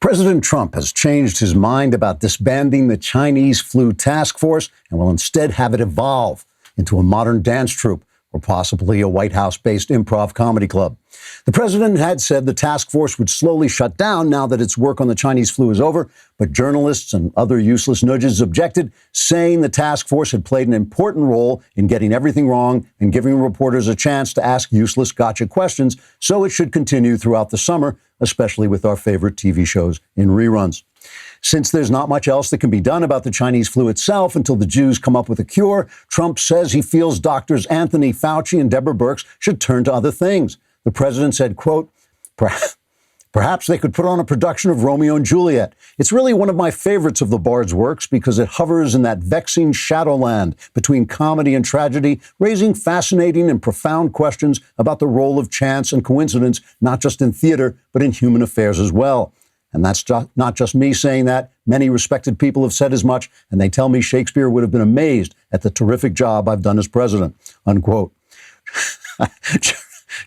President Trump has changed his mind about disbanding the Chinese flu task force and will instead have it evolve into a modern dance troupe or possibly a White House-based improv comedy club. The president had said the task force would slowly shut down now that its work on the Chinese flu is over, but journalists and other useless nudges objected, saying the task force had played an important role in getting everything wrong and giving reporters a chance to ask useless gotcha questions, so it should continue throughout the summer, especially with our favorite TV shows in reruns. Since there's not much else that can be done about the Chinese flu itself until the Jews come up with a cure, Trump says he feels doctors Anthony Fauci and Deborah Birx should turn to other things. The president said, quote, perhaps they could put on a production of Romeo and Juliet. It's really one of my favorites of the Bard's works because it hovers in that vexing shadowland between comedy and tragedy, raising fascinating and profound questions about the role of chance and coincidence, not just in theater, but in human affairs as well. And that's not just me saying that. Many respected people have said as much, and they tell me Shakespeare would have been amazed at the terrific job I've done as president, unquote.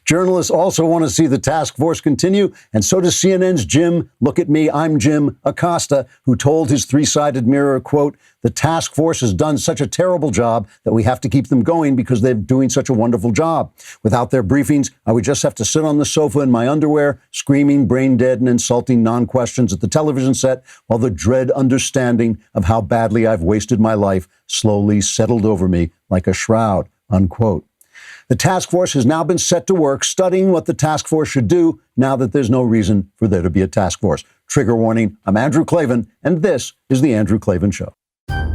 Journalists also want to see the task force continue, and so does CNN's Jim, look at me, I'm Jim, Acosta, who told his three-sided mirror, quote, the task force has done such a terrible job that we have to keep them going because they're doing such a wonderful job. Without their briefings, I would just have to sit on the sofa in my underwear, screaming brain-dead and insulting non-questions at the television set, while the dread understanding of how badly I've wasted my life slowly settled over me like a shroud, unquote. The task force has now been set to work studying what the task force should do now that there's no reason for there to be a task force. Trigger warning, I'm Andrew Klavan, and this is The Andrew Klavan Show. I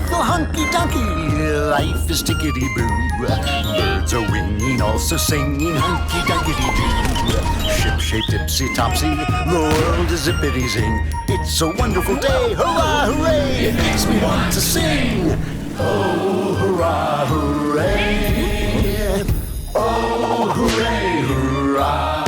feel hunky-dunky, life is tickety-boo. Birds are winging, also singing hunky-dunky-doo. Ship-shaped, ipsy-topsy, the world is zippity-zing. It's a wonderful day, hurrah, hooray! It makes me want to sing. Oh, hurrah, hooray! Oh, hooray, hurrah!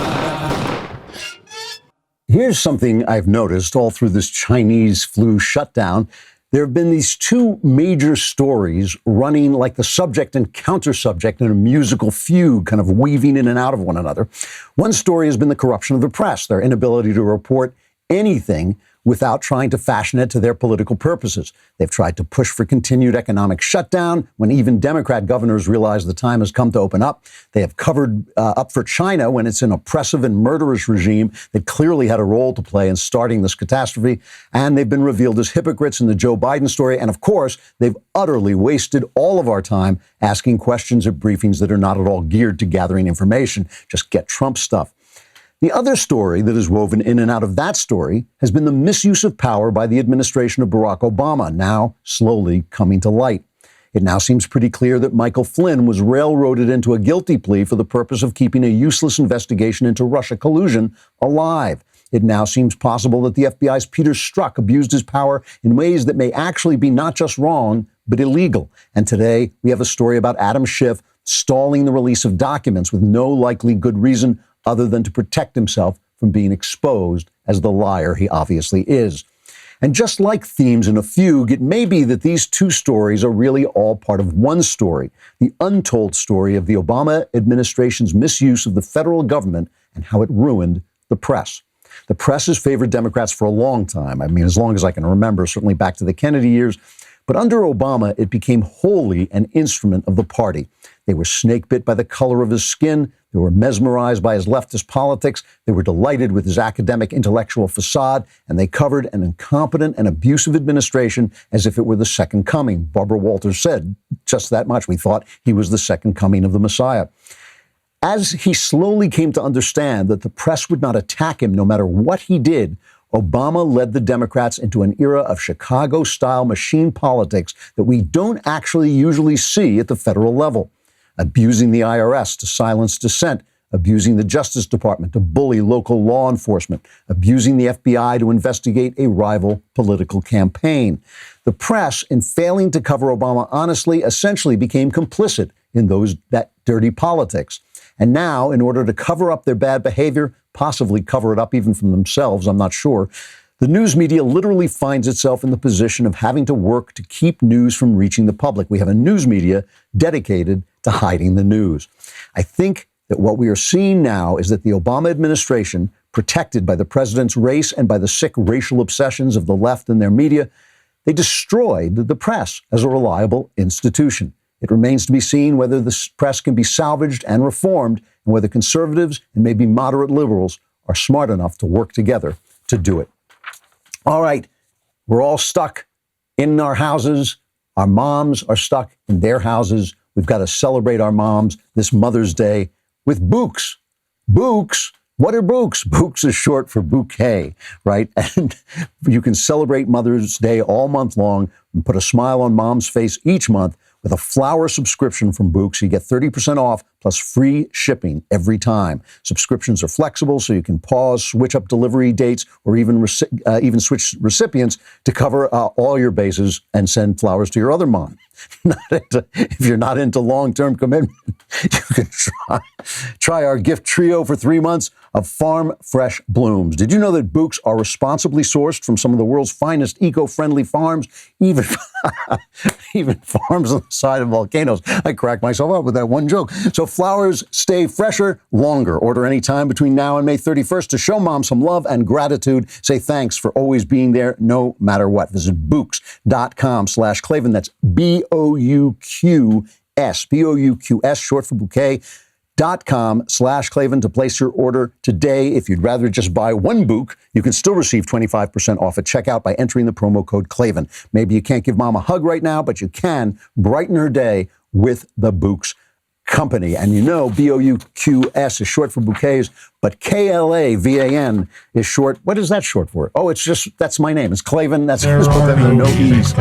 Here's something I've noticed all through this Chinese flu shutdown. There have been these two major stories running like the subject and counter-subject in a musical fugue, kind of weaving in and out of one another. One story has been the corruption of the press, their inability to report anything without trying to fashion it to their political purposes. They've tried to push for continued economic shutdown when even Democrat governors realize the time has come to open up. They have covered up for China when it's an oppressive and murderous regime that clearly had a role to play in starting this catastrophe. And they've been revealed as hypocrites in the Joe Biden story. And of course, they've utterly wasted all of our time asking questions at briefings that are not at all geared to gathering information. Just get Trump stuff. The other story that is woven in and out of that story has been the misuse of power by the administration of Barack Obama, now slowly coming to light. It now seems pretty clear that Michael Flynn was railroaded into a guilty plea for the purpose of keeping a useless investigation into Russia collusion alive. It now seems possible that the FBI's Peter Strzok abused his power in ways that may actually be not just wrong, but illegal. And today we have a story about Adam Schiff stalling the release of documents with no likely good reason other than to protect himself from being exposed as the liar he obviously is. And just like themes in a fugue, it may be that these two stories are really all part of one story, the untold story of the Obama administration's misuse of the federal government and how it ruined the press. The press has favored Democrats for a long time. I mean, as long as I can remember, certainly back to the Kennedy years. But under Obama, it became wholly an instrument of the party. They were snake-bit by the color of his skin. They were mesmerized by his leftist politics. They were delighted with his academic intellectual facade. And they covered an incompetent and abusive administration as if it were the second coming. Barbara Walters said just that much. We thought he was the second coming of the Messiah. As he slowly came to understand that the press would not attack him no matter what he did, Obama led the Democrats into an era of Chicago-style machine politics that we don't actually usually see at the federal level. Abusing the IRS to silence dissent, abusing the Justice Department to bully local law enforcement, abusing the FBI to investigate a rival political campaign. The press, in failing to cover Obama honestly, essentially became complicit in that dirty politics. And now, in order to cover up their bad behavior, possibly cover it up even from themselves, I'm not sure, the news media literally finds itself in the position of having to work to keep news from reaching the public. We have a news media dedicated to hiding the news. I think that what we are seeing now is that the Obama administration protected by the president's race and by the sick racial obsessions of the left and their media. They destroyed the press as a reliable institution. It remains to be seen whether the press can be salvaged and reformed, and whether conservatives and maybe moderate liberals are smart enough to work together to do it. All right, we're all stuck in our houses. Our moms are stuck in their houses. We've got to celebrate our moms this Mother's Day with bouques. Bouques. What are bouques? Bouques is short for bouquet, right? And you can celebrate Mother's Day all month long and put a smile on mom's face each month with a flower subscription from Bouques. You get 30% off plus free shipping every time. Subscriptions are flexible, so you can pause, switch up delivery dates, or even switch recipients to cover all your bases and send flowers to your other mom. If you're not into long-term commitment, you can try our gift trio for 3 months of farm fresh blooms. Did you know that bouques are responsibly sourced from some of the world's finest eco-friendly farms, even farms on the side of volcanoes? I cracked myself up with that one joke. So flowers stay fresher longer. Order anytime between now and May 31st to show mom some love and gratitude. Say thanks for always being there no matter what. Visit bouques.com/Klavan. That's BOUQS, BOUQS, short for bouquet. .com/Klavan to place your order today. If you'd rather just buy one bouquet, you can still receive 25% off at checkout by entering the promo code Klavan. Maybe you can't give mom a hug right now, but you can brighten her day with the Bouques Company. And you know, BOUQS is short for bouquets, but KLAVAN is short. What is that short for? Oh, it's just, that's my name. It's Klavan. That's just put that in no E's.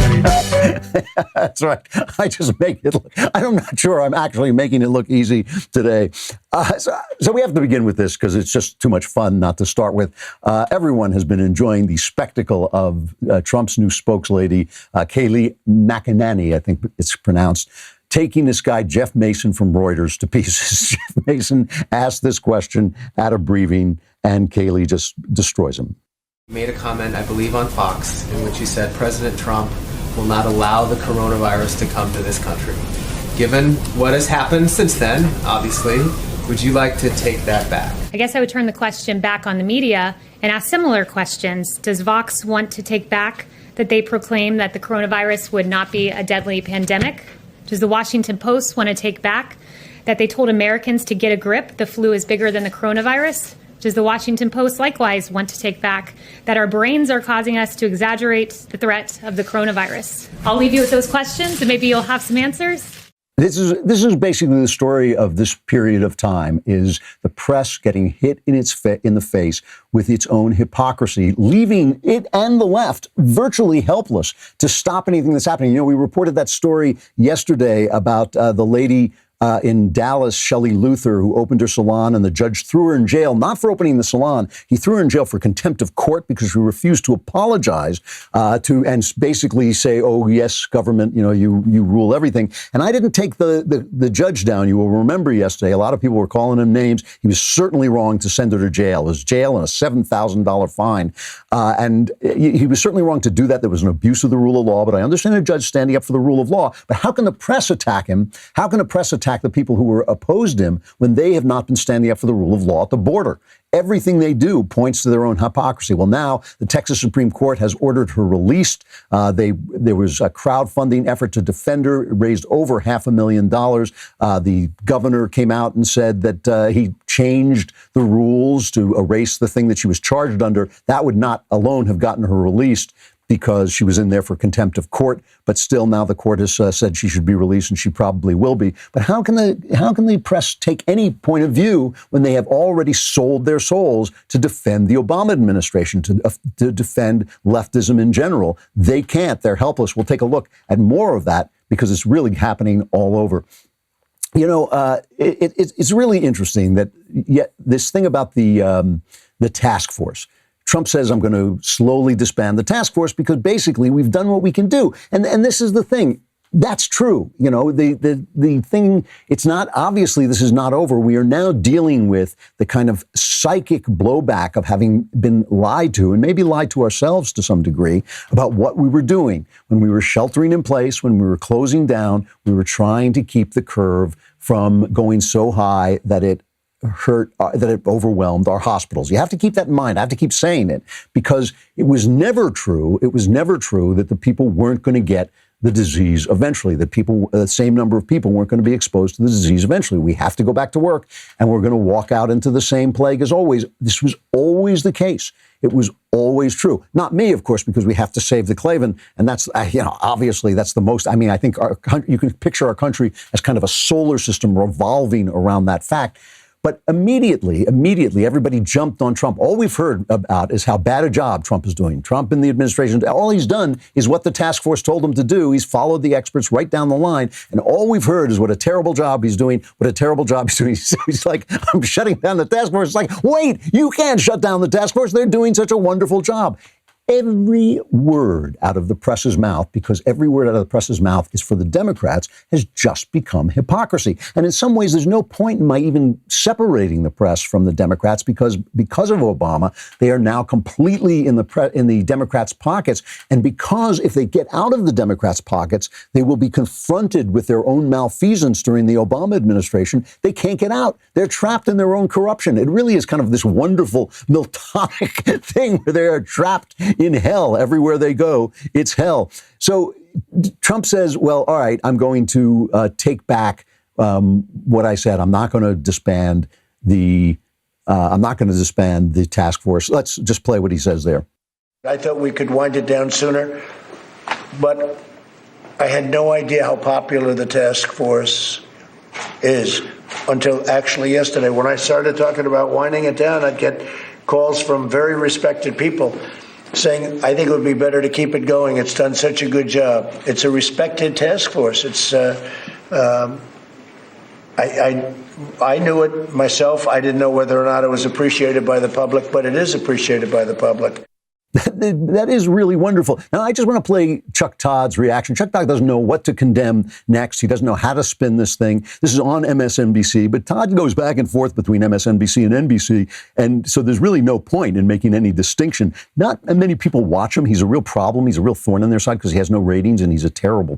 That's right. I just make it look, I'm not sure I'm actually making it look easy today. So we have to begin with this because it's just too much fun not to start with. Everyone has been enjoying the spectacle of Trump's new spokeslady, Kayleigh McEnany, I think it's pronounced, taking this guy, Jeff Mason from Reuters, to pieces. Jeff Mason asked this question at a briefing, and Kayleigh just destroys him. You made a comment, I believe, on Fox, in which you said President Trump will not allow the coronavirus to come to this country. Given what has happened since then, obviously, would you like to take that back? I guess I would turn the question back on the media and ask similar questions. Does Vox want to take back that they proclaimed that the coronavirus would not be a deadly pandemic? Does the Washington Post want to take back that they told Americans to get a grip, the flu is bigger than the coronavirus? Does the Washington Post likewise want to take back that our brains are causing us to exaggerate the threat of the coronavirus? I'll leave you with those questions and maybe you'll have some answers. This is basically the story of this period of time, is the press getting hit in the face with its own hypocrisy, leaving it and the left virtually helpless to stop anything that's happening. You know, we reported that story yesterday about the lady in Dallas, Shelley Luther, who opened her salon, and the judge threw her in jail, not for opening the salon. He threw her in jail for contempt of court because she refused to apologize and basically say, oh, yes, government, you know, you rule everything. And I didn't take the judge down. You will remember yesterday, a lot of people were calling him names. He was certainly wrong to send her to jail. It was jail and a $7,000 fine. And he was certainly wrong to do that. There was an abuse of the rule of law, but I understand a judge standing up for the rule of law. But how can the press attack him? How can the press attack the people who were opposed him when they have not been standing up for the rule of law at the border? Everything they do points to their own hypocrisy. Well, now the Texas Supreme Court has ordered her released. There was a crowdfunding effort to defend her. It raised over $500,000. The governor came out and said that he changed the rules to erase the thing that she was charged under. That would not alone have gotten her released, because she was in there for contempt of court. But still, now the court has said she should be released, and she probably will be. But how can the press take any point of view when they have already sold their souls to defend the Obama administration, to defend leftism in general? They can't. They're helpless. We'll take a look at more of that because it's really happening all over. You know, it's really interesting that yet this thing about the task force. Trump says, I'm going to slowly disband the task force because basically we've done what we can do. And this is the thing. That's true. You know, the thing, it's not, obviously this is not over. We are now dealing with the kind of psychic blowback of having been lied to, and maybe lied to ourselves to some degree, about what we were doing. When we were sheltering in place, when we were closing down, we were trying to keep the curve from going so high that it that it overwhelmed our hospitals. You have to keep that in mind. I have to keep saying it because it was never true. It was never true that the people weren't going to get the disease eventually, that the same number of people weren't going to be exposed to the disease eventually. We have to go back to work and we're going to walk out into the same plague as always. This was always the case. It was always true. Not me, of course, because we have to save the Klavan. And that's, obviously that's the most, I think you can picture our country as kind of a solar system revolving around that fact. But immediately, everybody jumped on Trump. All we've heard about is how bad a job Trump is doing. Trump and the administration, all he's done is what the task force told him to do. He's followed the experts right down the line. And all we've heard is what a terrible job he's doing, So he's like, I'm shutting down the task force. It's like, wait, you can't shut down the task force. They're doing such a wonderful job. Every word out of the press's mouth, because every word out of the press's mouth is for the Democrats, has just become hypocrisy. And in some ways, there's no point in my even separating the press from the Democrats because of Obama, they are now completely in the Democrats' pockets. And because if they get out of the Democrats' pockets, they will be confronted with their own malfeasance during the Obama administration. They can't get out. They're trapped in their own corruption. It really is kind of this wonderful Miltonic thing where they're trapped in hell everywhere they go. It's hell. So Trump says, well, all right, I'm going to take back what I said. I'm not going to disband the task force. Let's just play what he says there. I thought we could wind it down sooner, but I had no idea how popular the task force is until actually yesterday. When I started talking about winding it down, I'd get calls from very respected people saying, I think it would be better to keep it going. It's done such a good job. It's a respected task force. It's I knew it myself. I didn't know whether or not it was appreciated by the public, but it is appreciated by the public. That is really wonderful. Now, I just want to play Chuck Todd's reaction. Chuck Todd doesn't know what to condemn next. He doesn't know how to spin this thing. This is on MSNBC, but Todd goes back and forth between MSNBC and NBC, and so there's really no point in making any distinction. Not many people watch him. He's a real problem. He's a real thorn in their side because he has no ratings, and he's a terrible,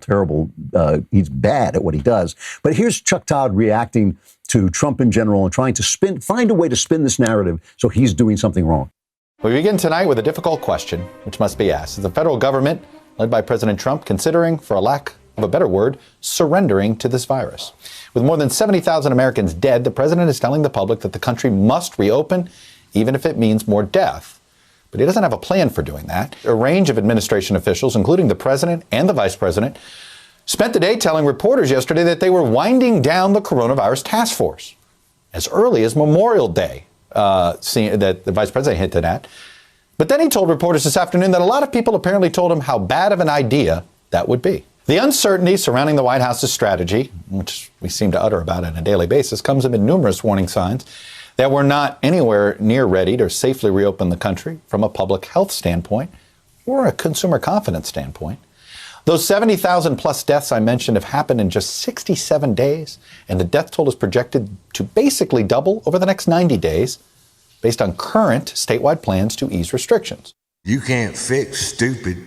he's bad at what he does. But here's Chuck Todd reacting to Trump in general and trying to find a way to spin this narrative so he's doing something wrong. We begin tonight with a difficult question, which must be asked. Is the federal government, led by President Trump, considering, for a lack of a better word, surrendering to this virus? With more than 70,000 Americans dead, the president is telling the public that the country must reopen, even if it means more death. But he doesn't have a plan for doing that. A range of administration officials, including the president and the vice president, spent the day telling reporters yesterday that they were winding down the coronavirus task force as early as Memorial Day. That the vice president hinted at. But then he told reporters this afternoon that a lot of people apparently told him how bad of an idea that would be. The uncertainty surrounding the White House's strategy, which we seem to utter about on a daily basis, comes amid numerous warning signs that we're not anywhere near ready to safely reopen the country from a public health standpoint or a consumer confidence standpoint. Those 70,000 plus deaths I mentioned have happened in just 67 days, and the death toll is projected to basically double over the next 90 days based on current statewide plans to ease restrictions. You can't fix stupid.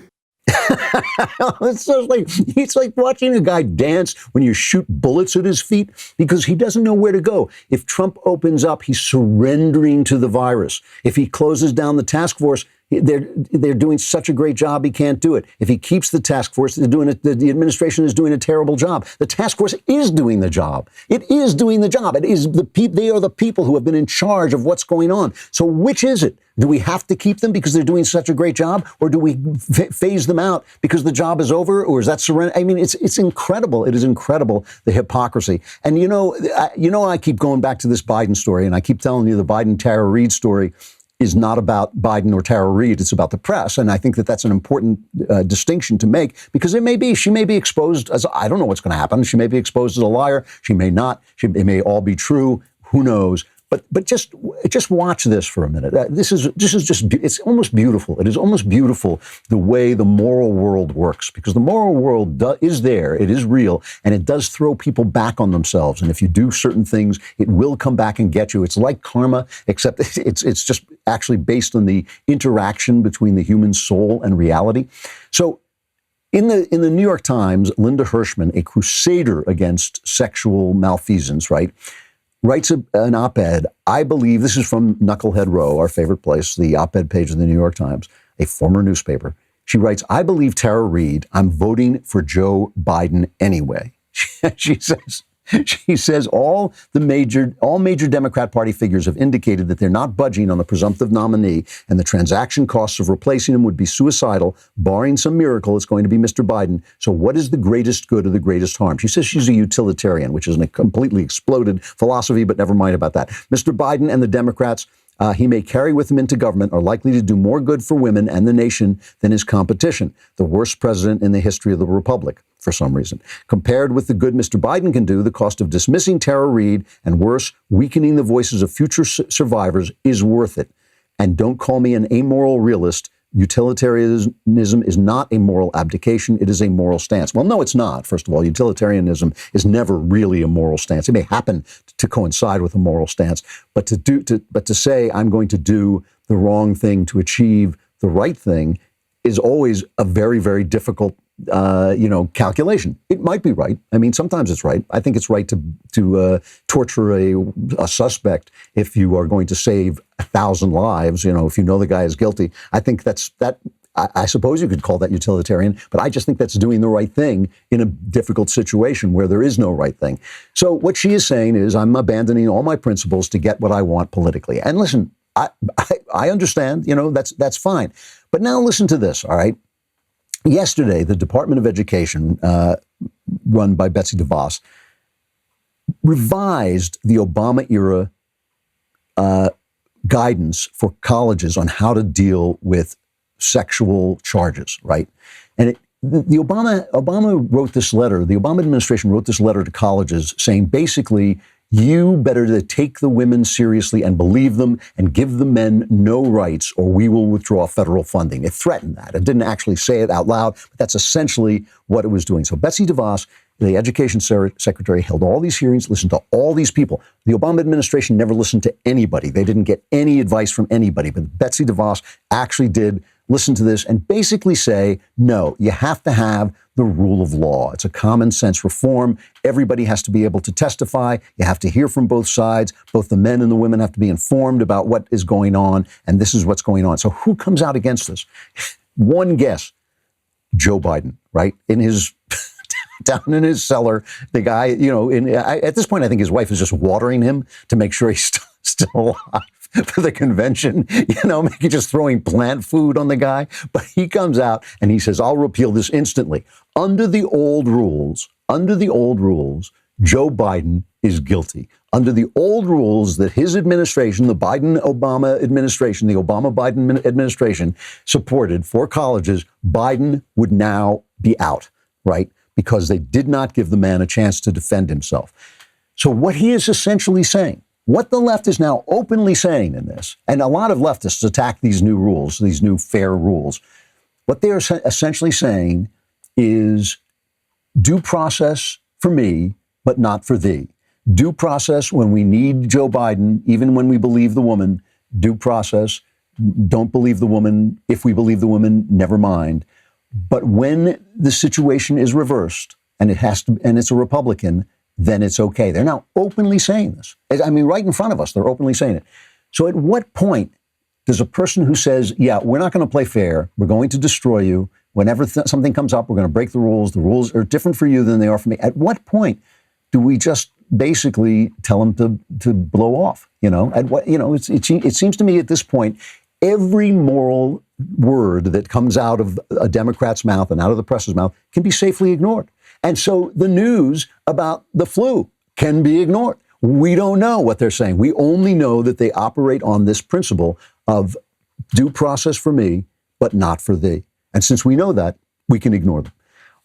It's like watching a guy dance when you shoot bullets at his feet because he doesn't know where to go. If Trump opens up, he's surrendering to the virus. If he closes down the task force, they're doing such a great job, he can't do it. If he keeps the task force, the administration is doing a terrible job. The task force is doing the job. It is doing the job. It is they are the people who have been in charge of what's going on. So which is it? Do we have to keep them because they're doing such a great job, or do we phase them out because the job is over, or is that surrender? I mean, it's incredible. It is incredible, the hypocrisy. And I keep going back to this Biden story, and I keep telling you the Biden Tara Reade story is not about Biden or Tara Reade. It's about the press. And I think that that's an important distinction to make because she may be exposed as, I don't know what's going to happen. She may be exposed as a liar. She may not. It may all be true. Who knows? But just watch this for a minute. This is just, it's almost beautiful. It is almost beautiful the way the moral world works, because the moral world is there. It is real, and it does throw people back on themselves. And if you do certain things, it will come back and get you. It's like karma, except it's just actually based on the interaction between the human soul and reality. So in the New York Times, Linda Hirschman, a crusader against sexual malfeasance, right, writes an op-ed. I believe this is from Knucklehead Row, our favorite place, the op-ed page of the New York Times, a former newspaper. She writes, I believe Tara Reid. I'm voting for Joe Biden anyway. She says all major Democrat Party figures have indicated that they're not budging on the presumptive nominee, and the transaction costs of replacing him would be suicidal. Barring some miracle, it's going to be Mr. Biden. So what is the greatest good or the greatest harm? She says she's a utilitarian, which is a completely exploded philosophy, but never mind about that. Mr. Biden and the Democrats he may carry with him into government are likely to do more good for women and the nation than his competition, the worst president in the history of the republic, for some reason. Compared with the good Mr. Biden can do, the cost of dismissing Tara Reid and worse, weakening the voices of future survivors is worth it. And don't call me an amoral realist. Utilitarianism is not a moral abdication. It is a moral stance. Well, no, it's not. First of all, utilitarianism is never really a moral stance. It may happen to coincide with a moral stance, but to say I'm going to do the wrong thing to achieve the right thing is always a very, very difficult calculation. It might be right. I mean, sometimes it's right. I think it's right to torture a suspect if you are going to save 1,000 lives. If you know the guy is guilty. I think I suppose you could call that utilitarian, but I just think that's doing the right thing in a difficult situation where there is no right thing. So what she is saying is I'm abandoning all my principles to get what I want politically. And listen, I understand, that's fine. But now listen to this, all right? Yesterday, the Department of Education, run by Betsy DeVos, revised the Obama-era guidance for colleges on how to deal with sexual charges, right? And the Obama wrote this letter, the Obama administration wrote this letter to colleges saying basically, you better to take the women seriously and believe them and give the men no rights or we will withdraw federal funding. It threatened that. It didn't actually say it out loud, but that's essentially what it was doing. So Betsy DeVos, the education secretary, held all these hearings, listened to all these people. The Obama administration never listened to anybody. They didn't get any advice from anybody, but Betsy DeVos actually did listen to this and basically say, no, you have to have the rule of law. It's a common sense reform. Everybody has to be able to testify. You have to hear from both sides. Both the men and the women have to be informed about what is going on, and this is what's going on. So who comes out against this? One guess, Joe Biden, right? Down in his cellar, the guy, at this point, I think his wife is just watering him to make sure he's still alive for the convention, maybe just throwing plant food on the guy. But he comes out and he says, I'll repeal this instantly. Under the old rules, Joe Biden is guilty. Under the old rules that his administration, the Biden-Obama administration, the Obama-Biden administration supported for colleges, Biden would now be out, right? Because they did not give the man a chance to defend himself. So what he is essentially saying, what the left is now openly saying in this, and a lot of leftists attack these new rules, these new fair rules, what they are essentially saying is due process for me, but not for thee. Due process when we need Joe Biden, even when we believe the woman. Due process, don't believe the woman. If we believe the woman, never mind. But when the situation is reversed and it's a Republican, then it's okay. They're now openly saying this. I mean, right in front of us, they're openly saying it. So at what point does a person who says, yeah, we're not going to play fair, we're going to destroy you, whenever something comes up, we're going to break the rules are different for you than they are for me, at what point do we just basically tell them to blow off? It seems to me at this point, every moral word that comes out of a Democrat's mouth and out of the press's mouth can be safely ignored. And so the news about the flu can be ignored. We don't know what they're saying. We only know that they operate on this principle of due process for me, but not for thee. And since we know that, we can ignore them.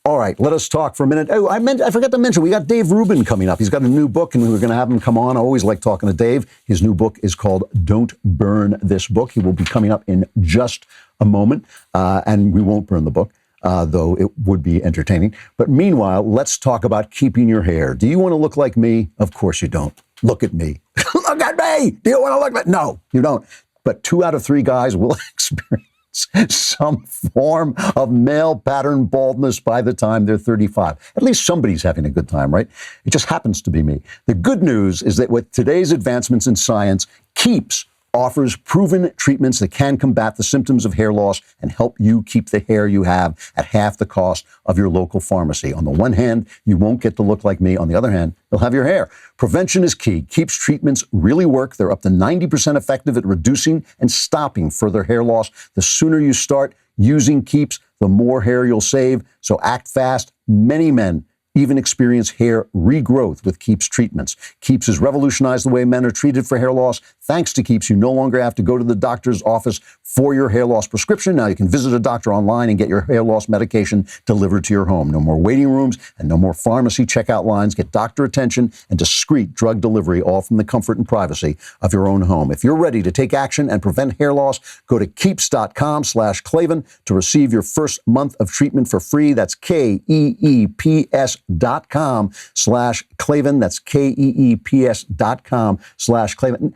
All right, let us talk for a minute. Oh, I forgot to mention, we got Dave Rubin coming up. He's got a new book, and we're going to have him come on. I always like talking to Dave. His new book is called Don't Burn This Book. He will be coming up in just a moment, and we won't burn the book. Though it would be entertaining. But meanwhile, let's talk about keeping your hair. Do you want to look like me? Of course you don't. Look at me. Look at me. Do you want to look like? No, you don't. But 2 out of 3 guys will experience experience some form of male pattern baldness by the time they're 35. At least somebody's having a good time, right? It just happens to be me. The good news is that with today's advancements in science, Keeps offers proven treatments that can combat the symptoms of hair loss and help you keep the hair you have at half the cost of your local pharmacy. On the one hand, you won't get to look like me. On the other hand, you'll have your hair. Prevention is key. Keeps treatments really work. They're up to 90% effective at reducing and stopping further hair loss. The sooner you start using Keeps, the more hair you'll save. So act fast. Many men even experience hair regrowth with Keeps treatments. Keeps has revolutionized the way men are treated for hair loss. Thanks to Keeps, you no longer have to go to the doctor's office for your hair loss prescription. Now you can visit a doctor online and get your hair loss medication delivered to your home. No more waiting rooms and no more pharmacy checkout lines. Get doctor attention and discreet drug delivery, all from the comfort and privacy of your own home. If you're ready to take action and prevent hair loss, go to keeps.com/Klavan to receive your first month of treatment for free. That's KEEPS.com/Klavan. That's KEEPS.com/Klavan.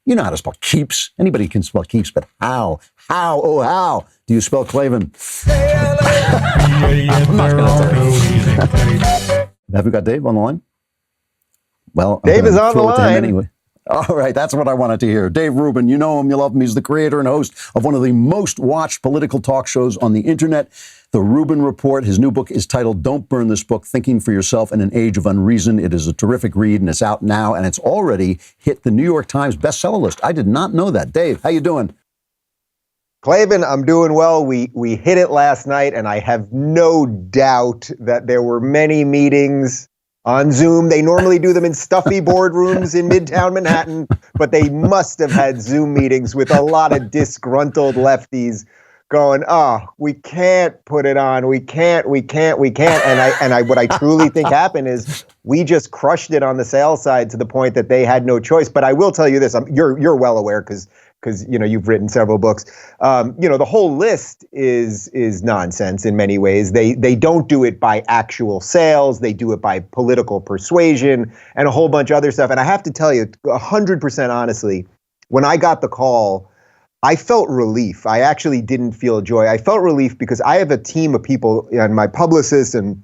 You know how to spell Keeps. Anybody can spell Keeps, but how? How do you spell Klavan? I'm not going to tell you. Have we got Dave on the line? Well, Dave is on the line. Anyway. All right, that's what I wanted to hear. Dave Rubin, you know him, you love him. He's the creator and host of one of the most watched political talk shows on the internet, The Rubin Report. His new book is titled Don't Burn This Book, Thinking for Yourself in an Age of Unreason. It is a terrific read, and it's out now, and it's already hit the New York Times bestseller list. I did not know that. Dave, how you doing? Klavan, I'm doing well. We hit it last night, and I have no doubt that there were many meetings on Zoom. They normally do them in stuffy boardrooms in Midtown Manhattan, but they must have had Zoom meetings with a lot of disgruntled lefties going, we can't put it on. We can't. And what I truly think happened is we just crushed it on the sales side to the point that they had no choice. But I will tell you this, you're well aware because you've written several books. The whole list is nonsense in many ways. They don't do it by actual sales. They do it by political persuasion and a whole bunch of other stuff. And I have to tell you, 100% honestly, when I got the call, I felt relief. I actually didn't feel joy. I felt relief because I have a team of people, and my publicists and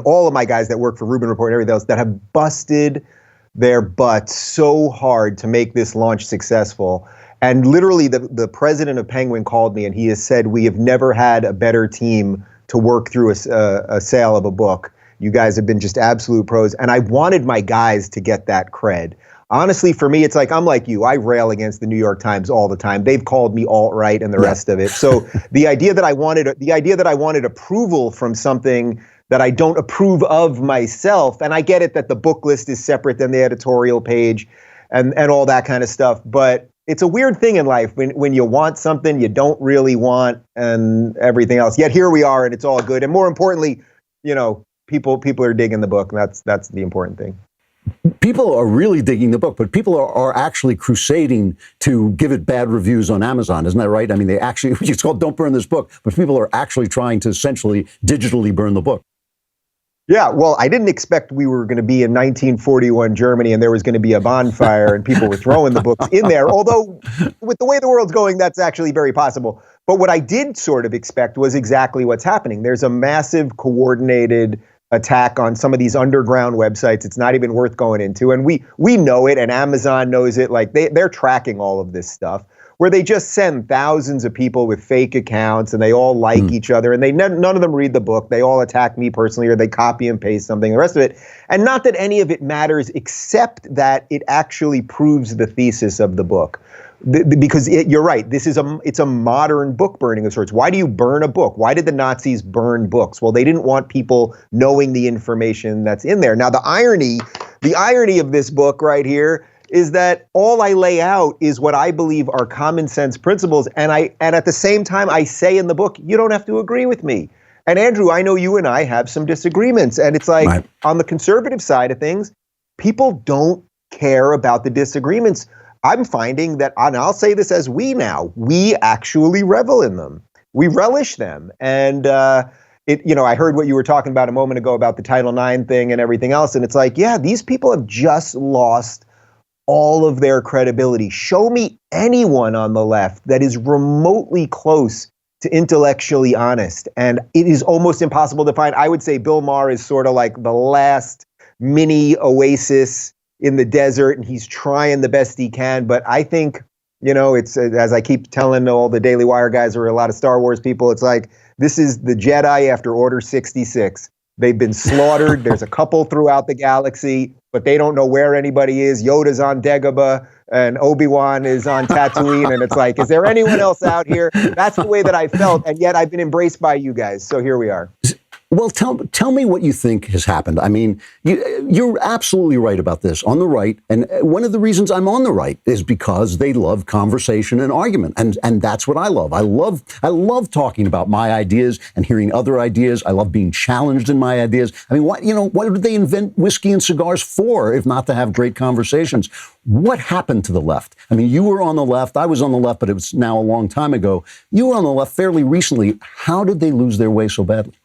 all of my guys that work for Rubin Report and everything else that have busted their butts so hard to make this launch successful. And literally the president of Penguin called me and he has said, we have never had a better team to work through a sale of a book. You guys have been just absolute pros. And I wanted my guys to get that cred. Honestly, for me, it's like, I'm like you. I rail against the New York Times all the time. They've called me alt-right and the rest of it. So the idea that I wanted approval from something that I don't approve of myself, and I get it that the book list is separate than the editorial page and all that kind of stuff, but it's a weird thing in life when you want something you don't really want and everything else. Yet here we are and it's all good. And more importantly, people are digging the book, and that's the important thing. People are really digging the book, but people are actually crusading to give it bad reviews on Amazon. Isn't that right? I mean, it's called Don't Burn This Book, but people are actually trying to essentially digitally burn the book. Yeah, well, I didn't expect we were going to be in 1941 Germany and there was going to be a bonfire and people were throwing the books in there. Although, with the way the world's going, that's actually very possible. But what I did sort of expect was exactly what's happening. There's a massive coordinated attack on some of these underground websites. It's not even worth going into. And we know it, and Amazon knows it. Like they're tracking all of this stuff, where they just send thousands of people with fake accounts and they all like each other, and none of them read the book. They all attack me personally, or they copy and paste something, the rest of it. And not that any of it matters, except that it actually proves the thesis of the book. Because you're right, it's a modern book burning of sorts. Why do you burn a book? Why did the Nazis burn books? Well, they didn't want people knowing the information that's in there. Now, the irony of this book right here is that all I lay out is what I believe are common sense principles, and at the same time I say in the book, you don't have to agree with me. And Andrew, I know you and I have some disagreements, and it's like right. On the conservative side of things, people don't care about the disagreements. I'm finding that, and I'll say this as we actually revel in them. We relish them. And, I heard what you were talking about a moment ago about the Title IX thing and everything else. And it's like, yeah, these people have just lost all of their credibility. Show me anyone on the left that is remotely close to intellectually honest. And it is almost impossible to find. I would say Bill Maher is sort of like the last mini oasis in the desert, and he's trying the best he can. But I think, it's, as I keep telling all the Daily Wire guys or a lot of Star Wars people, it's like, this is the Jedi after Order 66. They've been slaughtered. There's a couple throughout the galaxy, but they don't know where anybody is. Yoda's on Dagobah and Obi-Wan is on Tatooine. And it's like, is there anyone else out here? That's the way that I felt. And yet I've been embraced by you guys. So here we are. Well, tell me what you think has happened. I mean, you're absolutely right about this on the right. And one of the reasons I'm on the right is because they love conversation and argument. And that's what I love. I love talking about my ideas and hearing other ideas. I love being challenged in my ideas. I mean, what did they invent whiskey and cigars for, if not to have great conversations? What happened to the left? I mean, you were on the left. I was on the left, but it was now a long time ago. You were on the left fairly recently. How did they lose their way so badly?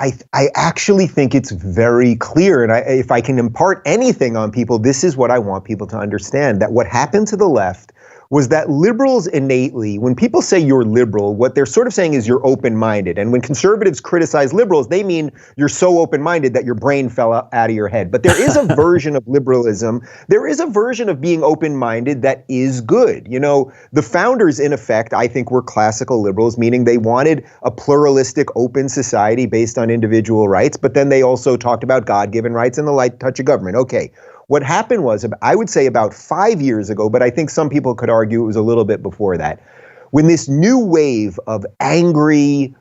I actually think it's very clear. And if I can impart anything on people, this is what I want people to understand, that what happened to the left was that liberals innately, when people say you're liberal, what they're sort of saying is you're open-minded. And when conservatives criticize liberals, they mean you're so open-minded that your brain fell out of your head. But there is a version of liberalism. There is a version of being open-minded that is good. The founders, in effect, I think, were classical liberals, meaning they wanted a pluralistic, open society based on individual rights. But then they also talked about God-given rights and the light touch of government. Okay. What happened was, I would say about 5 years ago, but I think some people could argue it was a little bit before that, when this new wave of angry,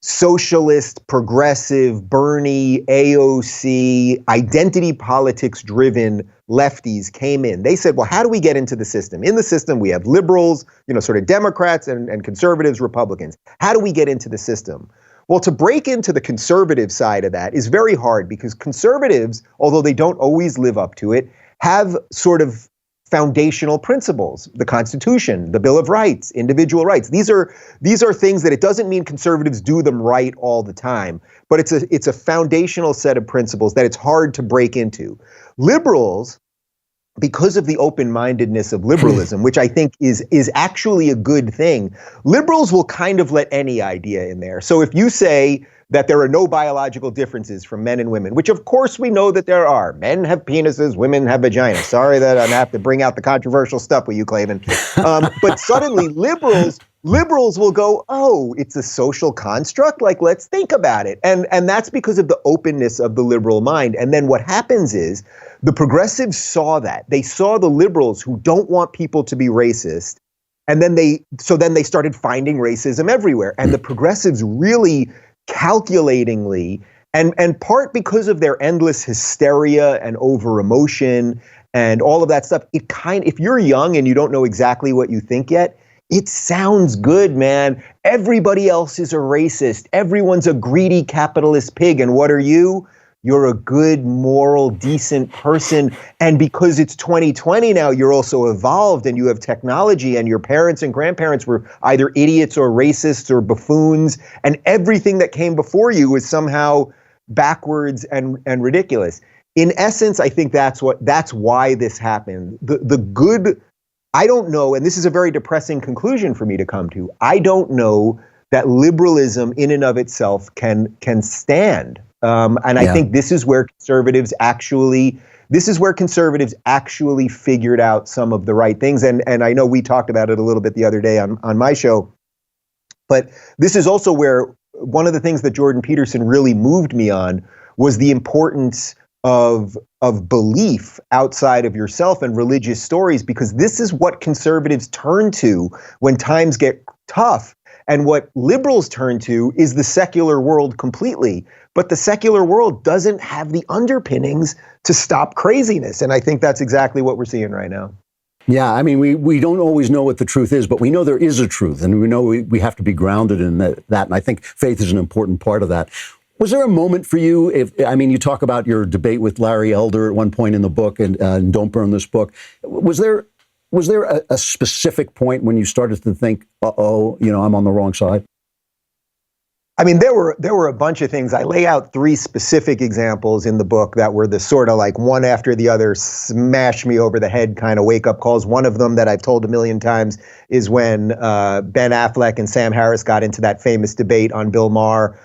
socialist, progressive, Bernie, AOC, identity politics driven lefties came in. They said, well, how do we get into the system? In the system, we have liberals, sort of Democrats and conservatives, Republicans. How do we get into the system? Well, to break into the conservative side of that is very hard because conservatives, although they don't always live up to it, have sort of foundational principles, the Constitution, the Bill of Rights, individual rights. These are things that it doesn't mean conservatives do them right all the time, but it's a foundational set of principles that it's hard to break into. Liberals, because of the open-mindedness of liberalism, which I think is actually a good thing, liberals will kind of let any idea in there. So if you say that there are no biological differences from men and women, which of course we know that there are. Men have penises, women have vaginas. Sorry that I have to bring out the controversial stuff with you, Klavan. But suddenly liberals will go, oh, it's a social construct? Like, let's think about it. And that's because of the openness of the liberal mind. And then what happens is the progressives saw that. They saw the liberals who don't want people to be racist. And then they started finding racism everywhere. And the progressives really calculatingly, and part because of their endless hysteria and over emotion and all of that stuff, if you're young and you don't know exactly what you think yet, it sounds good, man. Everybody else is a racist. Everyone's a greedy capitalist pig. And what are you? You're a good, moral, decent person. And because it's 2020 now, you're also evolved and you have technology, and your parents and grandparents were either idiots or racists or buffoons. And everything that came before you was somehow backwards and ridiculous. In essence, I think that's why this happened. The good, I don't know, and this is a very depressing conclusion for me to come to. I don't know that liberalism in and of itself can stand. I think this is where conservatives actually figured out some of the right things. And I know we talked about it a little bit the other day on my show, but this is also where one of the things that Jordan Peterson really moved me on was the importance of belief outside of yourself and religious stories, because this is what conservatives turn to when times get tough. And what liberals turn to is the secular world completely. But the secular world doesn't have the underpinnings to stop craziness. And I think that's exactly what we're seeing right now. Yeah, I mean, we don't always know what the truth is, but we know there is a truth, and we know we have to be grounded in that. And I think faith is an important part of that. Was there a moment for you, you talk about your debate with Larry Elder at one point in the book, and Don't Burn This Book. Was there a specific point when you started to think, I'm on the wrong side? I mean, there were a bunch of things. I lay out 3 specific examples in the book that were the sort of like one after the other, smash me over the head kind of wake up calls. One of them that I've told a million times is when Ben Affleck and Sam Harris got into that famous debate on Bill Maher,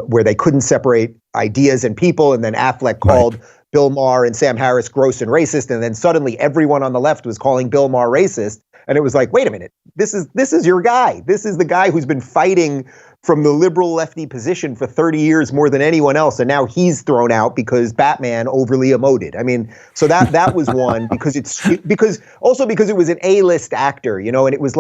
where they couldn't separate ideas and people, and then Affleck called Bill Maher and Sam Harris gross and racist, and then suddenly everyone on the left was calling Bill Maher racist, and it was like, wait a minute, this is your guy. This is the guy who's been fighting from the liberal lefty position for 30 years more than anyone else, and now he's thrown out because Batman overly emoted. I mean, so that was one because it was an A-list actor, you know, and it was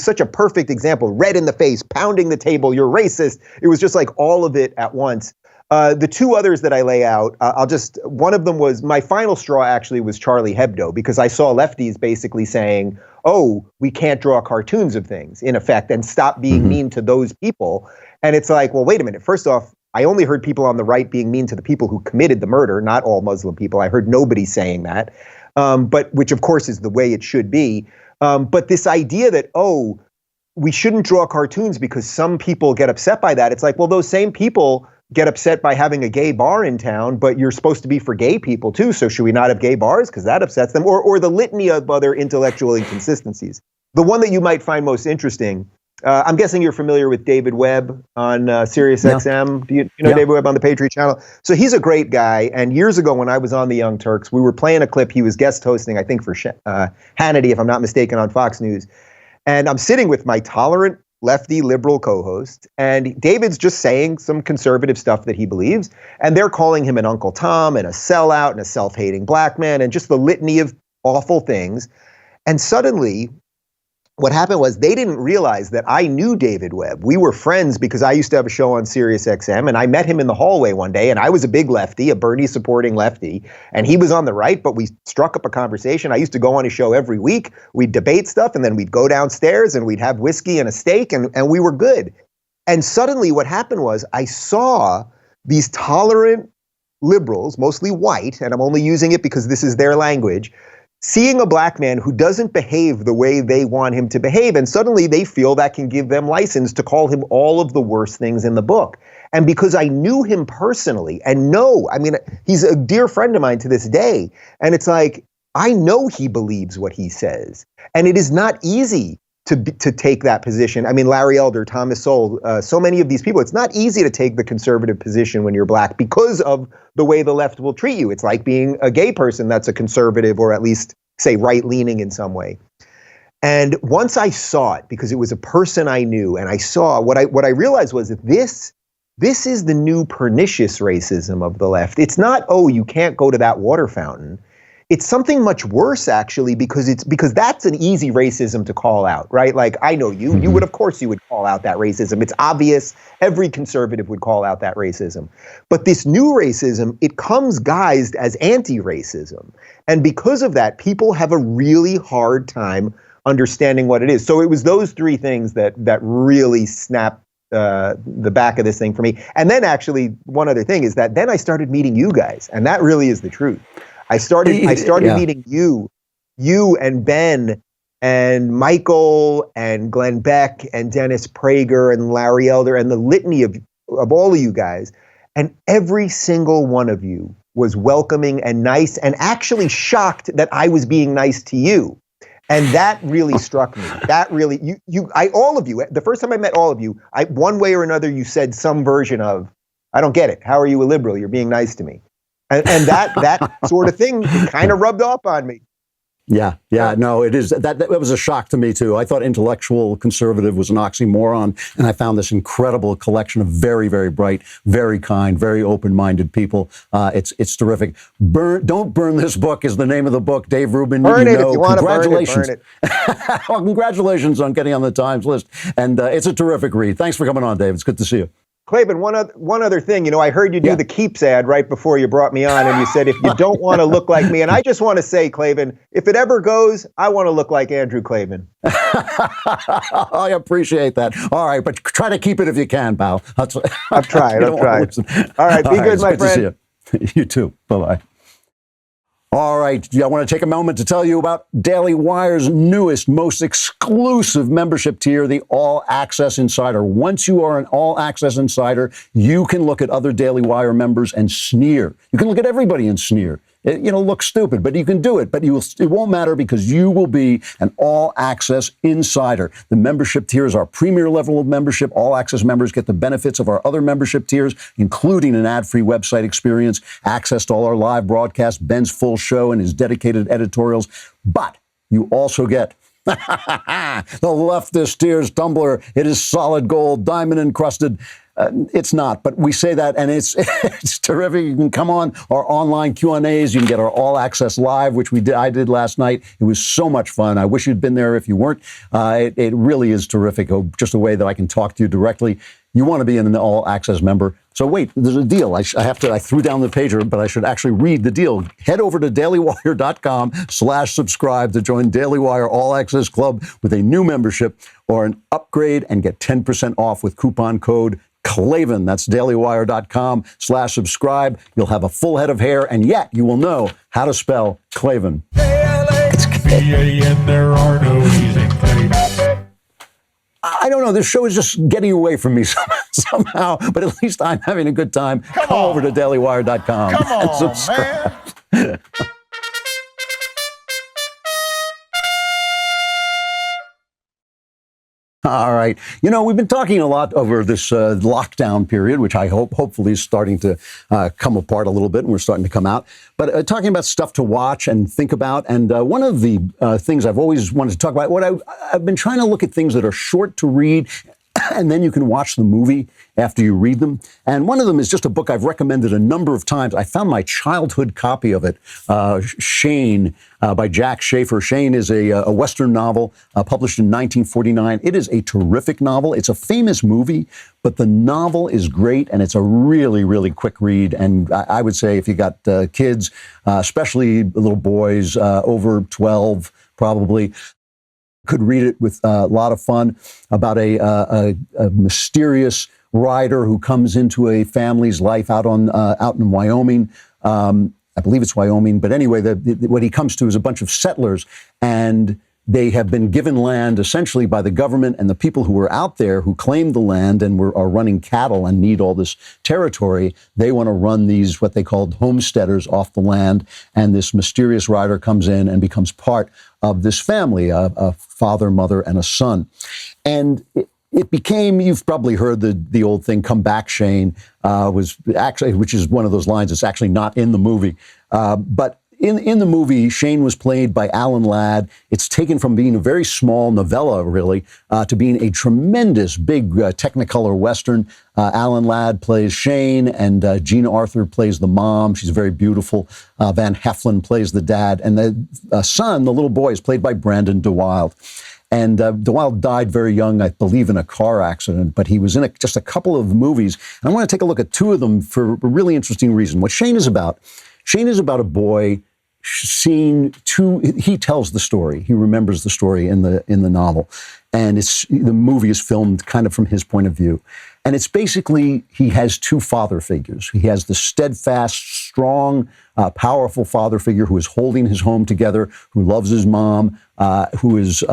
such a perfect example, red in the face, pounding the table, you're racist. It was just like all of it at once. The 2 others that I lay out, one of them was my final straw actually was Charlie Hebdo, because I saw lefties basically saying, oh, we can't draw cartoons of things, in effect, and stop being mean to those people. And it's like, well, wait a minute. First off, I only heard people on the right being mean to the people who committed the murder, not all Muslim people. I heard nobody saying that, but which of course is the way it should be. But this idea that, oh, we shouldn't draw cartoons because some people get upset by that. It's like, well, those same people get upset by having a gay bar in town, but you're supposed to be for gay people too. So should we not have gay bars? Because that upsets them. Or the litany of other intellectual inconsistencies. The one that you might find most interesting, I'm guessing you're familiar with David Webb on Sirius XM. Do you know David Webb on the Patriot Channel? So he's a great guy. And years ago when I was on the Young Turks, we were playing a clip. He was guest hosting, I think, for Hannity, if I'm not mistaken, on Fox News. And I'm sitting with my tolerant lefty liberal co-host, and David's just saying some conservative stuff that he believes, and they're calling him an Uncle Tom and a sellout and a self-hating black man and just the litany of awful things. And suddenly what happened was they didn't realize that I knew David Webb. We were friends because I used to have a show on Sirius XM, and I met him in the hallway one day, and I was a big lefty, a Bernie supporting lefty, and he was on the right, but we struck up a conversation. I used to go on his show every week. We'd debate stuff, and then we'd go downstairs and we'd have whiskey and a steak, and we were good. And suddenly what happened was I saw these tolerant liberals, mostly white, and I'm only using it because this is their language, seeing a black man who doesn't behave the way they want him to behave, and suddenly they feel that can give them license to call him all of the worst things in the book. And because I knew him personally, and he's a dear friend of mine to this day, and it's like, I know he believes what he says. And it is not easy to take that position. I mean, Larry Elder, Thomas Sowell, so many of these people, it's not easy to take the conservative position when you're black because of the way the left will treat you. It's like being a gay person that's a conservative, or at least say right-leaning in some way. And once I saw it, because it was a person I knew, and I saw what I realized was that this is the new pernicious racism of the left. It's not, oh, you can't go to that water fountain. It's something much worse, actually, because that's an easy racism to call out, right? Like, I know you. You would, of course, you would call out that racism. It's obvious. Every conservative would call out that racism. But this new racism, it comes guised as anti-racism. And because of that, people have a really hard time understanding what it is. So it was those 3 things that really snapped the back of this thing for me. And then actually, one other thing is that then I started meeting you guys, and that really is the truth. I started meeting you and Ben and Michael and Glenn Beck and Dennis Prager and Larry Elder and the litany of all of you guys. And every single one of you was welcoming and nice and actually shocked that I was being nice to you. And that really struck me. That really, all of you, the first time I met all of you, one way or another, you said some version of, I don't get it. How are you a liberal? You're being nice to me. And that sort of thing kind of rubbed off on me. Yeah, no, it is. That was a shock to me, too. I thought intellectual conservative was an oxymoron, and I found this incredible collection of very, very bright, very kind, very open-minded people. It's terrific. Don't Burn This Book is the name of the book. Dave Rubin, burn it if you want to burn it. Well, congratulations on getting on the Times list. And it's a terrific read. Thanks for coming on, Dave. It's good to see you. Klavan, one other thing, I heard you do the Keeps ad right before you brought me on, and you said, if you don't want to look like me, and I just want to say, Klavan, if it ever goes, I want to look like Andrew Klavan. I appreciate that. All right, but try to keep it if you can, pal. I've tried. All right, be good, my friend. Good to see you. You too. Bye-bye. All right, I want to take a moment to tell you about Daily Wire's newest, most exclusive membership tier, the All Access Insider. Once you are an All Access Insider, you can look at other Daily Wire members and sneer. You can look at everybody and sneer. It, looks stupid, but you can do it. But it won't matter because you will be an all-access insider. The membership tier is our premier level of membership. All-access members get the benefits of our other membership tiers, including an ad-free website experience, access to all our live broadcasts, Ben's full show, and his dedicated editorials. But you also get the leftist tears tumbler. It is solid gold, diamond encrusted. It's not, but we say that, and it's terrific. You can come on our online Q&As. You can get our All Access Live, which I did last night. It was so much fun. I wish you'd been there if you weren't. It really is terrific. Just a way that I can talk to you directly. You want to be an All Access member. So wait, there's a deal. I threw down the pager, but I should actually read the deal. Head over to dailywire.com/subscribe to join Daily Wire All Access Club with a new membership or an upgrade and get 10% off with coupon code Klavan. That's dailywire.com/subscribe. You'll have a full head of hair, and yet you will know how to spell Klavan. K-L-A-V-A-N, there are no E's in Klavan. I don't know. This show is just getting away from me somehow, but at least I'm having a good time. Come over to dailywire.com and subscribe. Man. All right. We've been talking a lot over this lockdown period, which I hopefully is starting to come apart a little bit, and we're starting to come out. But talking about stuff to watch and think about. And one of the things I've always wanted to talk about, I've been trying to look at things that are short to read, and then you can watch the movie after you read them. And one of them is just a book I've recommended a number of times. I found my childhood copy of it, Shane, by Jack Schaefer. Shane is a Western novel published in 1949. It is a terrific novel. It's a famous movie, but the novel is great, and it's a really, really quick read. And I would say if you got kids, especially little boys over 12, probably, could read it with a lot of fun about a mysterious rider who comes into a family's life out in Wyoming. I believe it's Wyoming, but anyway, what he comes to is a bunch of settlers, and they have been given land essentially by the government, and the people who were out there who claimed the land and are running cattle and need all this territory, they want to run these, what they called homesteaders, off the land. And this mysterious rider comes in and becomes part of this family, a father, mother, and a son. And it became, you've probably heard the old thing, "Come back, Shane," was actually, which is one of those lines that's actually not in the movie. But in the movie, Shane was played by Alan Ladd. It's taken from being a very small novella, really, to being a tremendous, big Technicolor Western. Alan Ladd plays Shane, and Gina Arthur plays the mom. She's very beautiful. Van Heflin plays the dad. And the son, the little boy, is played by Brandon DeWilde. And DeWilde died very young, I believe, in a car accident, but he was in just a couple of movies. And I want to take a look at two of them for a really interesting reason. What Shane is about a boy he tells the story. He remembers the story in the novel. And the movie is filmed kind of from his point of view. And it's basically, he has two father figures. He has the steadfast, strong, powerful father figure who is holding his home together, who loves his mom, who is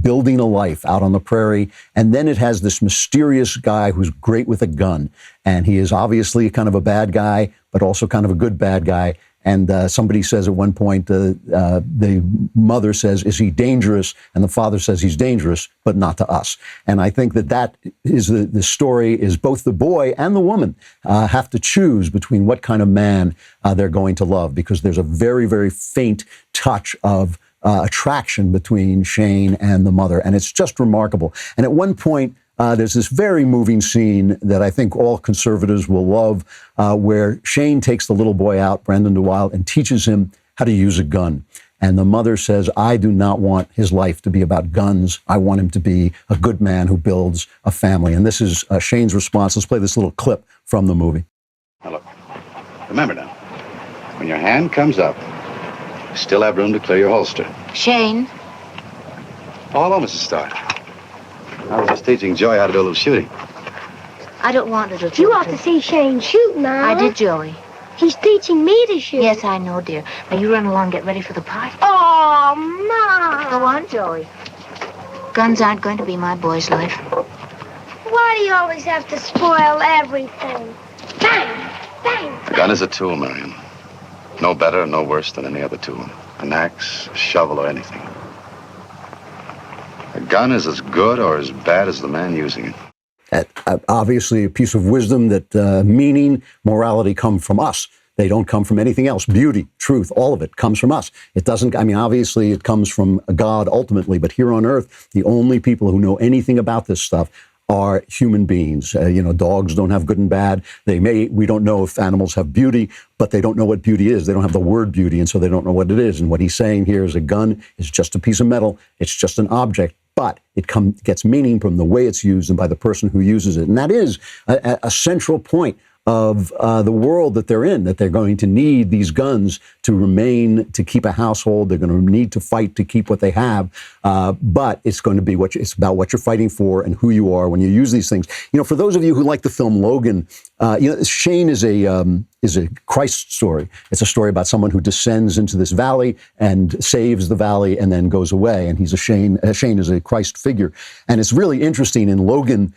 building a life out on the prairie. And then it has this mysterious guy who's great with a gun. And he is obviously kind of a bad guy, but also kind of a good bad guy. And somebody says at one point, the mother says, "Is he dangerous?" And the father says, "He's dangerous, but not to us." And I think that is the story is both the boy and the woman have to choose between what kind of man they're going to love, because there's a very, very faint touch of attraction between Shane and the mother. And it's just remarkable. And at one point, there's this very moving scene that I think all conservatives will love, where Shane takes the little boy out, Brandon DeWilde, and teaches him how to use a gun. And the mother says, "I do not want his life to be about guns. I want him to be a good man who builds a family." And this is Shane's response. Let's play this little clip from the movie. Now look, remember now, when your hand comes up, you still have room to clear your holster. Shane? Oh, hello, Mrs. Starr. I was just teaching Joey how to do a little shooting. I don't want to do You ought to see Shane shoot now. I did, Joey. He's teaching me to shoot. Yes, I know, dear. Now, you run along, get ready for the party. Oh, Mom! Go on, Joey. Guns aren't going to be my boy's life. Why do you always have to spoil everything? Bang! Bang! A gun is a tool, Marion. No better, no worse than any other tool. An axe, a shovel, or anything. A gun is as good or as bad as the man using it. Obviously, a piece of wisdom that meaning, morality come from us. They don't come from anything else. Beauty, truth, all of it comes from us. It doesn't, I mean, obviously it comes from God ultimately, but here on earth, the only people who know anything about this stuff are human beings. Dogs don't have good and bad. We don't know if animals have beauty, but they don't know what beauty is. They don't have the word beauty, and so they don't know what it is. And what he's saying here is a gun is just a piece of metal. It's just an object, but it gets meaning from the way it's used and by the person who uses it. And that is a central point of the world that they're in, that they're going to need these guns to remain, to keep a household. They're going to need to fight to keep what they have. But it's going to be it's about what you're fighting for and who you are when you use these things. For those of you who like the film Logan, Shane is a Christ story. It's a story about someone who descends into this valley and saves the valley and then goes away. And he's Shane is a Christ figure. And it's really interesting. In Logan,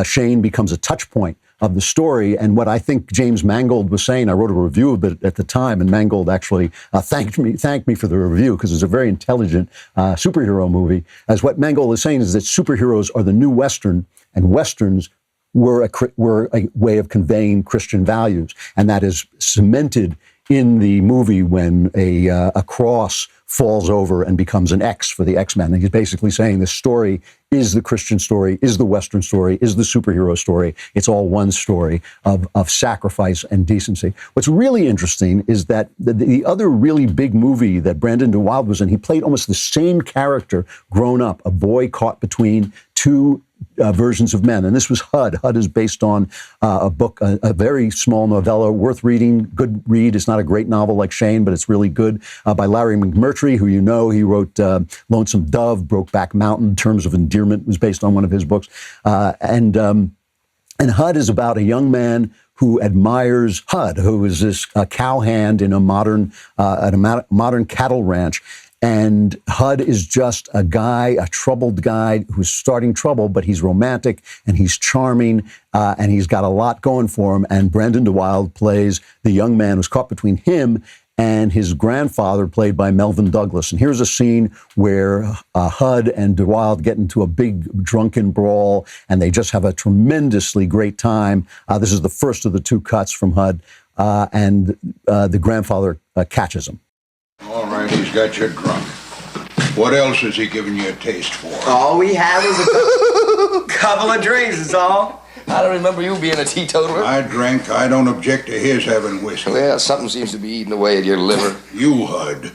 Shane becomes a touch point of the story. And what I think James Mangold was saying, I wrote a review of it at the time, and Mangold actually thanked me for the review, because it's a very intelligent superhero movie. As what Mangold is saying is that superheroes are the new Western, and Westerns were a way of conveying Christian values. And that is cemented in the movie when a cross falls over and becomes an X for the X-Men. And he's basically saying this story is the Christian story, is the Western story, is the superhero story. It's all one story of sacrifice and decency. What's really interesting is that the other really big movie that Brandon DeWild was in, he played almost the same character grown up, a boy caught between two versions of men. And this was HUD. HUD is based on a book, a very small novella, worth reading, good read. It's not a great novel like Shane, but it's really good, by Larry McMurtry, who he wrote Lonesome Dove, Brokeback Mountain, Terms of Endearment was based on one of his books. And HUD is about a young man who admires HUD, who is this cowhand in a modern cattle ranch. And HUD is just a troubled guy who's starting trouble, but he's romantic and he's charming, and he's got a lot going for him. And Brandon DeWild plays the young man who's caught between him and his grandfather, played by Melvin Douglas. And here's a scene where HUD and DeWild get into a big drunken brawl, and they just have a tremendously great time. This is the first of the two cuts from HUD, and the grandfather catches him. All right, he's got you drunk. What else is he giving you a taste for? All we had was a couple of drinks, is all. I don't remember you being a teetotaler. I drank. I don't object to his having whiskey. Well, something seems to be eating away at your liver. You, HUD.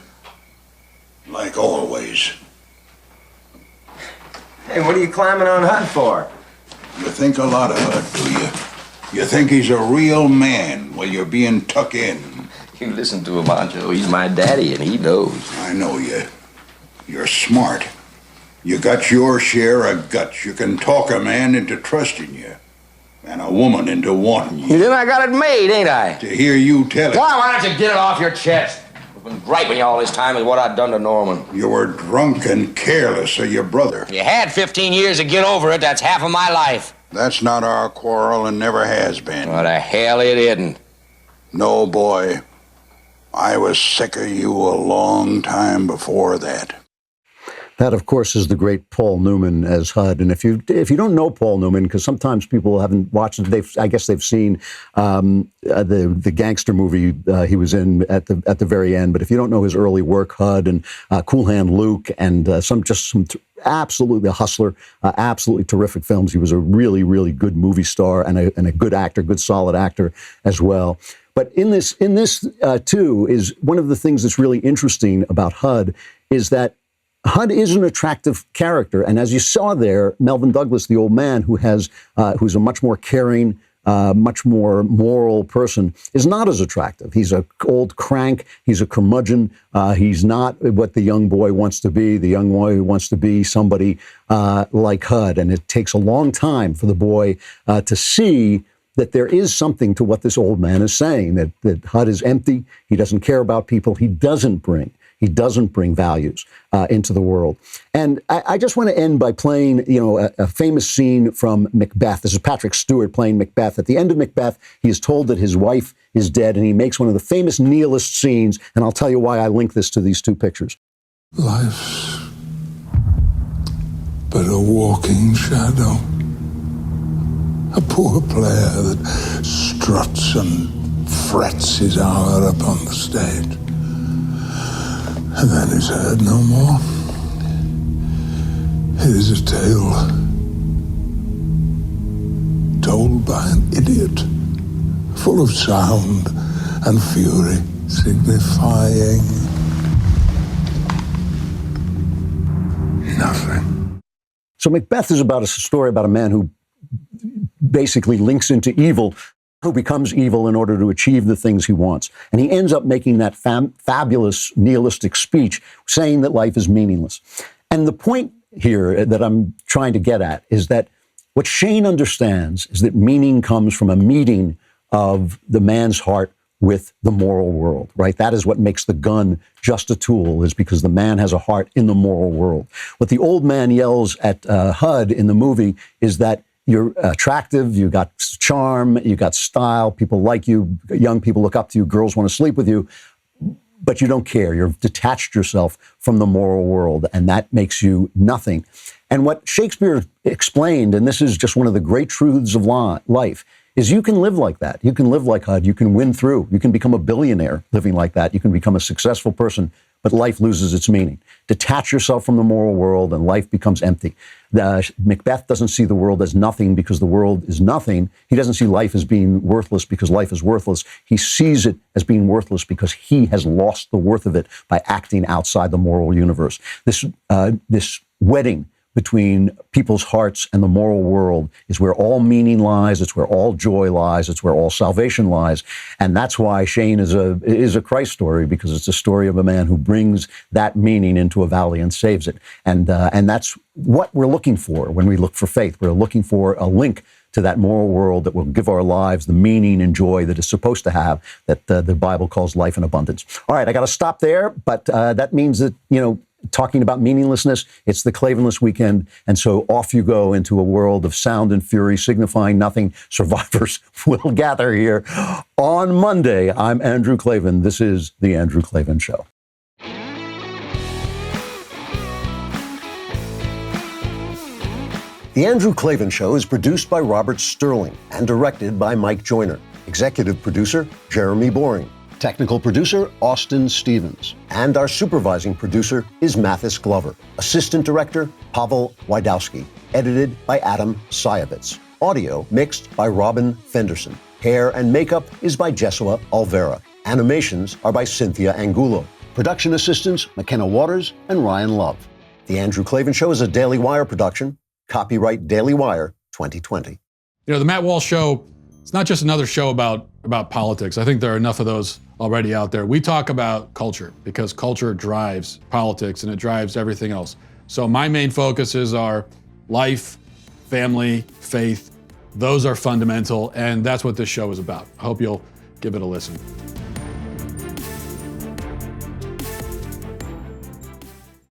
Like always. Hey, what are you climbing on HUD for? You think a lot of HUD, do you? You think he's a real man while you're being tucked in. You listen to him, Anjo. He's my daddy, and he knows. I know you. You're smart. You got your share of guts. You can talk a man into trusting you, and a woman into wanting you. Then I got it made, ain't I? To hear you tell it. Why don't you get it off your chest? I've been griping you all this time with what I've done to Norman. You were drunk and careless of your brother. You had 15 years to get over it. That's half of my life. That's not our quarrel and never has been. What the hell it isn't. No, boy. I was sick of you a long time before that. That, of course, is the great Paul Newman as HUD. And if you don't know Paul Newman, because sometimes people haven't watched it, I guess they've seen the gangster movie he was in at the very end. But if you don't know his early work, HUD and Cool Hand Luke, and some absolutely a hustler, absolutely terrific films. He was a really, really good movie star and a good actor, good solid actor as well. But in this too is one of the things that's really interesting about HUD is that HUD is an attractive character, and as you saw there, Melvin Douglas, the old man who's a much more caring, much more moral person, is not as attractive. He's an old crank. He's a curmudgeon. He's not what the young boy wants to be. The young boy wants to be somebody like HUD, and it takes a long time for the boy to see that there is something to what this old man is saying, that HUD is empty. He doesn't care about people. He doesn't bring values into the world. And I just want to end by playing, a famous scene from Macbeth. This is Patrick Stewart playing Macbeth. At the end of Macbeth, he is told that his wife is dead, and he makes one of the famous nihilist scenes, and I'll tell you why I link this to these two pictures. Life's but a walking shadow. A poor player that struts and frets his hour upon the stage, and then is heard no more. It is a tale told by an idiot, full of sound and fury, signifying nothing. So Macbeth is about a story about a man who basically links into evil, who becomes evil in order to achieve the things he wants. And he ends up making that fabulous nihilistic speech saying that life is meaningless. And the point here that I'm trying to get at is that what Shane understands is that meaning comes from a meeting of the man's heart with the moral world, right? That is what makes the gun just a tool, is because the man has a heart in the moral world. What the old man yells at HUD in the movie is that you're attractive, you got charm, you got style, people like you, young people look up to you, girls want to sleep with you, but you don't care. You've detached yourself from the moral world, and that makes you nothing. And what Shakespeare explained, and this is just one of the great truths of life, is you can live like that. You can live like HUD. You can win through. You can become a billionaire living like that. You can become a successful person, but life loses its meaning. Detach yourself from the moral world and life becomes empty. Macbeth doesn't see the world as nothing because the world is nothing. He doesn't see life as being worthless because life is worthless. He sees it as being worthless because he has lost the worth of it by acting outside the moral universe. This wedding between people's hearts and the moral world is where all meaning lies. It's where all joy lies. It's where all salvation lies. And that's why Shane is a Christ story, because it's a story of a man who brings that meaning into a valley and saves it. And that's what we're looking for when we look for faith. We're looking for a link to that moral world that will give our lives the meaning and joy that it's supposed to have, that the Bible calls life in abundance. All right, I got to stop there, but that means that, talking about meaninglessness, it's the Klavanless weekend, and so off you go into a world of sound and fury, signifying nothing. Survivors will gather here on Monday. I'm Andrew Klavan. This is The Andrew Klavan Show. The Andrew Klavan Show is produced by Robert Sterling and directed by Mike Joyner. Executive producer, Jeremy Boring. Technical producer, Austin Stevens. And our supervising producer is Mathis Glover. Assistant director, Pavel Wydowski. Edited by Adam Sayevitz. Audio mixed by Robin Fenderson. Hair and makeup is by Jesua Alvera. Animations are by Cynthia Angulo. Production assistants, McKenna Waters and Ryan Love. The Andrew Klavan Show is a Daily Wire production. Copyright Daily Wire 2020. The Matt Walsh Show, it's not just another show about politics. I think there are enough of those already out there. We talk about culture because culture drives politics and it drives everything else. So my main focuses are life, family, faith. Those are fundamental, and that's what this show is about. I hope you'll give it a listen.